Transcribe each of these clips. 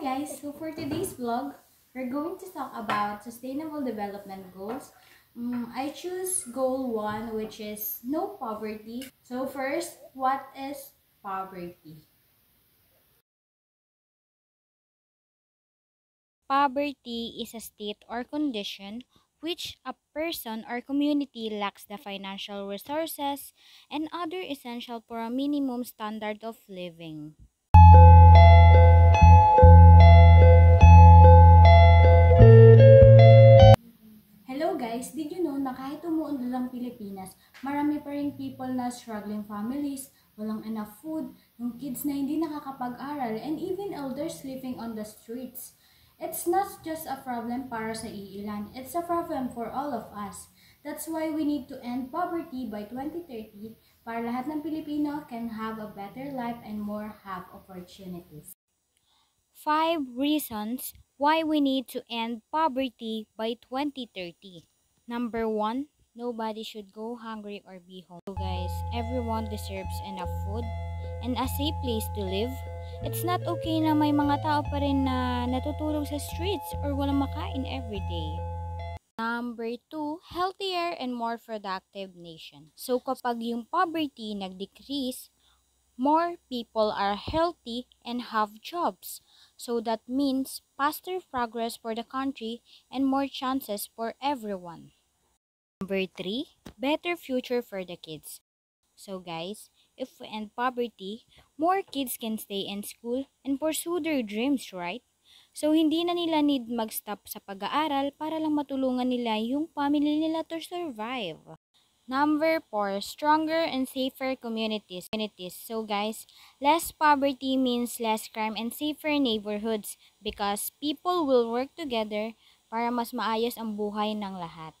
guys, so for today's vlog, we're going to talk about sustainable development goals. I choose goal 1, which is no poverty. So first, what is poverty? Poverty is a state or condition which a person or community lacks the financial resources and other essential for a minimum standard of living. Hello guys, did you know na kahit umuunlad ang Pilipinas, marami pa ring people na struggling families, walang enough food, yung kids na hindi nakakapag-aral, and even elders living on the streets. It's not just a problem para sa iilan, it's a problem for all of us. That's why we need to end poverty by 2030 para lahat ng Pilipino can have a better life and more have opportunities. 5 reasons why we need to end poverty by 2030. Number 1, nobody should go hungry or be homeless. So guys, everyone deserves enough food and a safe place to live. It's not okay na may mga tao pa rin na natutulog sa streets or walang makain every day. Number 2, healthier and more productive nation. So kapag yung poverty nag-decrease, more people are healthy and have jobs. So that means faster progress for the country and more chances for everyone. Number 3, better future for the kids. So guys, if we end poverty, more kids can stay in school and pursue their dreams, right? So hindi na nila need mag-stop sa pag-aaral para lang matulungan nila yung family nila to survive. Number 4, stronger and safer communities. So guys, less poverty means less crime and safer neighborhoods because people will work together para mas maayos ang buhay ng lahat.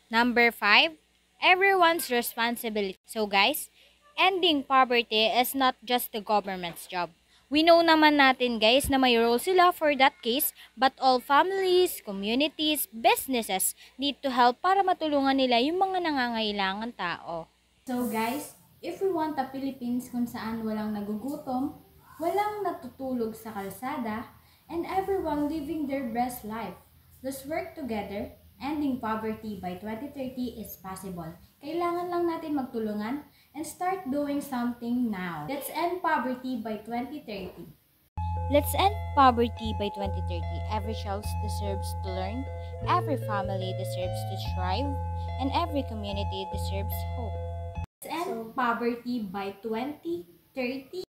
Number 5, everyone's responsibility. So guys, ending poverty is not just the government's job. We know naman natin guys na may role sila for that case, but all families, communities, businesses need to help para matulungan nila yung mga nangangailangan tao. So guys, if we want a Philippines kung saan walang nagugutom, walang natutulog sa kalsada, and everyone living their best life, let's work together. Ending poverty by 2030 is possible. Kailangan lang natin magtulungan and start doing something now. Let's end poverty by 2030. Let's end poverty by 2030. Every child deserves to learn, every family deserves to thrive, and every community deserves hope. Let's end poverty by 2030.